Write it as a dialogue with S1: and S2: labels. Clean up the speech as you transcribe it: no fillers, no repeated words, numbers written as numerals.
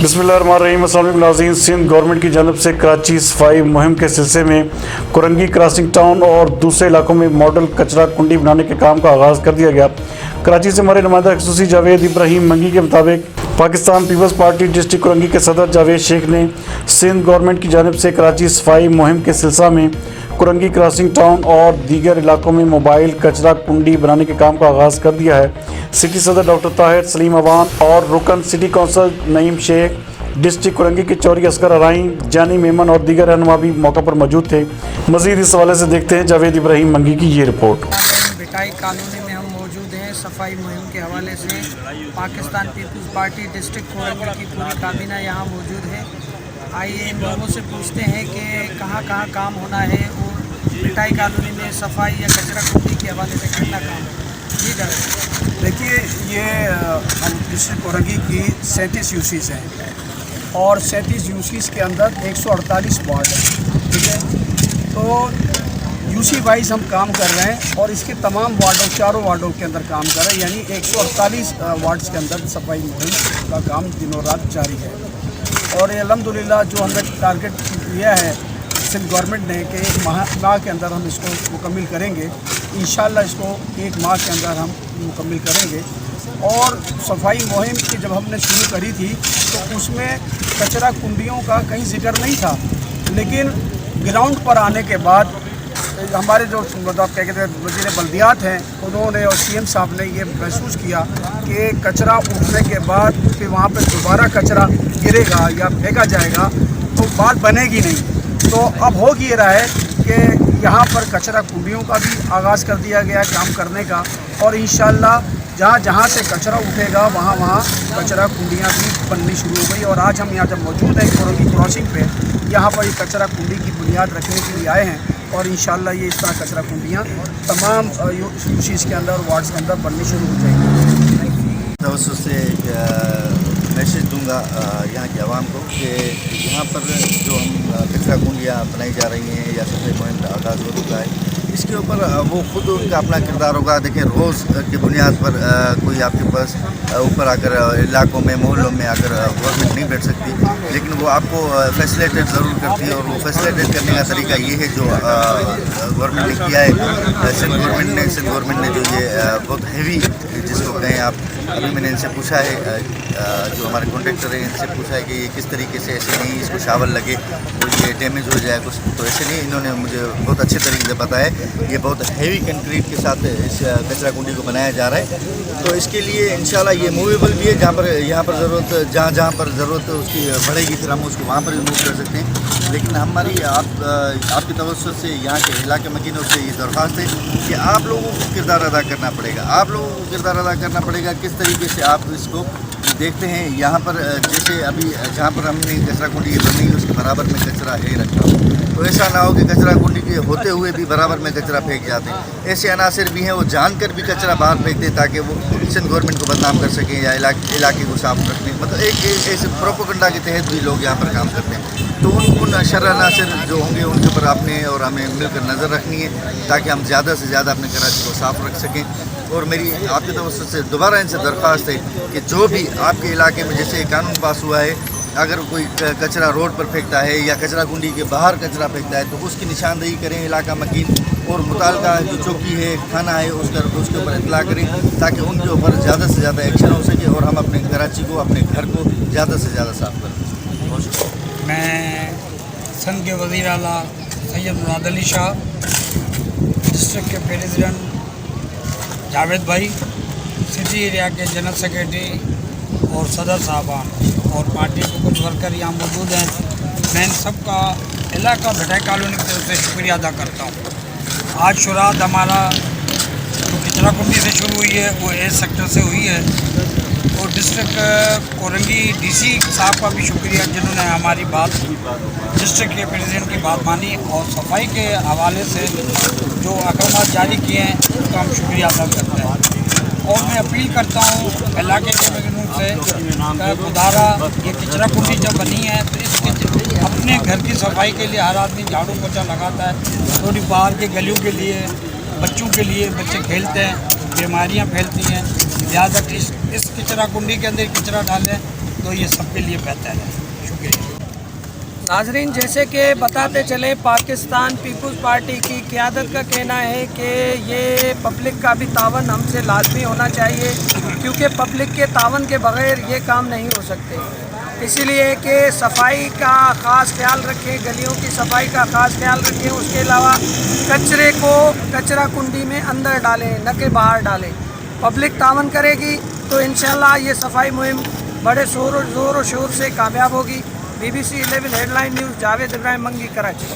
S1: बिस्मिल्लाहिर्रहमानिर्रहीम। अस्सलाम वालेकुम नाज़रीन। सिंध गवर्नमेंट की जानब से कराची सफाई मुहिम के सिलसिले में कुरंगी क्रॉसिंग टाउन और दूसरे इलाकों में मॉडल कचरा कुंडी बनाने के काम का आगाज़ कर दिया गया। कराची से हमारे नुमाइंदा खसूसी जावेद इब्राहिम मंगी के मुताबिक Pakistan peoples party district Korangi के सदर जावेद शेख ने सिंध गवर्नमेंट की जानब से कराची सफाई मुहिम के सिलसिले में कुरंगी क्रॉसिंग टाउन और दीगर इलाकों में मोबाइल कचरा कुंडी बनाने के काम का आगाज़ कर दिया है। सिटी सदर डॉक्टर ताहिर सलीम अवान और रुकन city council Naeem Sheikh, district Korangi के चौरी असगर अराइन, जानी मेमन और दीगर रहनुमा भी मौका पर मौजूद थे। मज़ीद इस हवाले से देखते हैं जावेद इब्राहिम मंगी की ये रिपोर्ट।
S2: भिटाई कॉलोनी में हम मौजूद हैं सफाई मुहिम के हवाले से। Pakistan peoples party district Korangi की पूरी काबीना यहाँ मौजूद है। आइए इन लोगों से पूछते हैं कि कहाँ कहाँ काम होना है और भिटाई कॉलोनी में सफाई या कचरा कुंडी के हवाले से कितना काम है। जी जावेद।
S3: देखिए, ये हम डिस्ट्रिक्ट कुरंगी की 37 यूसीज़ हैं और 37 यूसीज़ के अंदर 148 वार्ड हैं, ठीक है। तो यूसी वाइज हम काम कर रहे हैं और इसके तमाम वार्डों, चारों वार्डों के अंदर काम कर रहे हैं, यानी 148 वार्ड्स के अंदर सफाई मुहिम का काम दिनों रात जारी है। और ये अल्हम्दुलिल्लाह जो हमने टारगेट लिया है सिंध गवर्नमेंट ने कि एक माह के अंदर हम इसको मुकम्मल करेंगे, इंशाअल्लाह इसको एक माह के अंदर हम मुकम्मल करेंगे। और सफाई मुहिम की जब हमने शुरू करी थी तो उसमें कचरा कुंडियों का कहीं जिक्र नहीं था, लेकिन ग्राउंड पर आने के बाद हमारे जो मतलब क्या कहते हैं वज़ीर बल्दियात हैं, उन्होंने और सीएम साहब ने ये महसूस किया कि कचरा उठने के बाद फिर वहाँ पर दोबारा कचरा गिरेगा या फेंका जाएगा तो बात बनेगी नहीं। तो अब हो ये रहा है कि यहाँ पर कचरा कुंडियों का भी आगाज़ कर दिया गया है काम करने का, और इंशाअल्लाह जहाँ जहाँ से कचरा उठेगा वहाँ वहाँ कचरा कुंडियाँ भी बननी शुरू हो गई। और आज हम यहाँ जब मौजूद हैं कुरंगी क्रॉसिंग पे, यहाँ पर ये कचरा कुंडी की बुनियाद रखने के लिए आए हैं और इंशाअल्लाह ये इस तरह कचरा कुंडियाँ तमाम यूसीज़ के अंदर, वार्ड्स के अंदर बननी शुरू हो जाएंगी।
S4: तवज्जो से मैसेज दूंगा यहाँ के आवाम को कि यहाँ पर जो हम कचरा कुंडियाँ बनाई जा रही हैं या सफाई मुहिम का आगाज़ हो चुका है, इसके ऊपर वो खुद उनका अपना किरदार होगा। देखिए, रोज़ की बुनियाद पर कोई आपके पास ऊपर आकर इलाकों में, मोहल्लों में आकर गवर्नमेंट नहीं बैठ सकती, लेकिन वो आपको फैसिलिटेट ज़रूर करती है। और वो फैसिलिटेट करने का तरीका ये है जो गवर्नमेंट ने किया है, सिंध गवर्नमेंट ने जो ये बहुत हैवी, जिसको कहें आप, अभी मैंने इनसे पूछा है, जो हमारे कॉन्ट्रैक्टर हैं, इनसे पूछा है कि ये किस तरीके से, ऐसे नहीं इसको शावल लगे और ये डैमेज हो जाए कुछ, तो ऐसे नहीं। इन्होंने मुझे बहुत अच्छे तरीके से बताया ये बहुत हैवी कंक्रीट के साथ इस कचरा कुंडी को बनाया जा रहा है। तो इसके लिए इंशाल्लाह ये मूवेबल भी है, जहाँ पर यहाँ पर ज़रूरत, जहाँ पर ज़रूरत उसकी बढ़ेगी फिर हम उसको वहाँ पर भी मूव कर सकते हैं। लेकिन हमारी आपकी तवज्जो से यहाँ के इलाके मकीनों से ये दरख्वास्त है कि आप लोगों को किरदार अदा करना पड़ेगा, आप लोगों को किरदार अदा करना पड़ेगा। किस तरीके से आप इसको देखते हैं यहाँ पर, जैसे अभी जहाँ पर हमने कचरा कुंडी बनी उसके बराबर में कचरा है रखा, तो ऐसा ना हो कि कचरा कुंडी के होते हुए भी बराबर में कचरा फेंक जाते हैं। ऐसे अनासर भी हैं वो जानकर भी कचरा बाहर फेंक दें ताकि वो सिंध गवर्नमेंट को बदनाम कर सकें या इलाके को साफ रखने, मतलब एक ऐसे प्रोपेगेंडा के तहत भी लोग यहाँ पर काम करते हैं। तो उन शर अनासर जो होंगे उनके ऊपर आपने और हमें मिलकर नज़र रखनी है ताकि हम ज़्यादा से ज़्यादा अपने कराची को साफ़ रख सकें। और मेरी आपकी तवज्जो से दोबारा इनसे दरख्वास्त है कि जो भी आपके इलाके में जैसे कानून पास हुआ है, अगर कोई कचरा रोड पर फेंकता है या कचरा कुंडी के बाहर कचरा फेंकता है तो उसकी निशानदेही करें इलाका मकीन, और मुताल्लिका जो चौकी है, थाना है, उसके ऊपर इतला करें ताकि उनके ऊपर ज़्यादा से ज़्यादा एक्शन हो सके और हम अपने कराची को, अपने घर को ज़्यादा से ज़्यादा साफ करें। बहुत शुक्रिया।
S2: मैं सिंध के वज़ीर आला सैयद मुराद अली शाह, डिस्ट्रिक्ट के प्रेसिडेंट जावेद भाई, सिटी एरिया के जनरल सेक्रेटरी और सदर साहबान और पार्टी के कुछ वर्कर यहाँ मौजूद हैं। मैं इन सब का इलाका भिटाई कॉलोनी की तरफ से शुक्रिया अदा करता हूँ। आज शुरुआत हमारा जो कचरा कुंडी से शुरू हुई है वो एस सेक्टर से हुई है, और डिस्ट्रिक्ट कुरंगी डीसी साहब का भी शुक्रिया जिन्होंने हमारी बात, डिस्ट्रिक्ट के प्रेसिडेंट की बात मानी और सफाई के हवाले से जो अहकाम जारी किए हैं उनका हम शुक्रिया अदा करते हैं। और मैं अपील करता हूँ इलाके के लोगों से, खुदारा ये कचरा कुंडी जब बनी है तो इसके अपने घर की सफाई के लिए हर आदमी झाड़ू पोछा लगाता है, थोड़ी बाहर के गलियों के लिए, बच्चों के लिए, बच्चे खेलते हैं, बीमारियाँ फैलती हैं, लिहाजा इस कचरा कुंडी के अंदर कचरा डालें तो ये सबके लिए बेहतर है। शुक्रिया।
S3: नाजरीन, जैसे कि बताते चले, पाकिस्तान पीपल्स पार्टी की क़यादत का कहना है कि ये पब्लिक का भी तावन हमसे लाजमी होना चाहिए, क्योंकि पब्लिक के तावन के बग़ैर ये काम नहीं हो सकते। इसीलिए कि सफाई का ख़ास ख्याल रखें, गलियों की सफाई का ख़ास ख्याल रखें। उसके अलावा कचरे को कचरा कुंडी में अंदर डालें, न कि बाहर डालें। पब्लिक तावन करेगी तो इंशाअल्लाह ये सफाई मुहिम बड़े ज़ोर और शोर से कामयाब होगी। BBC 11 headline news, Javed Ibrahim मंगी, कराची।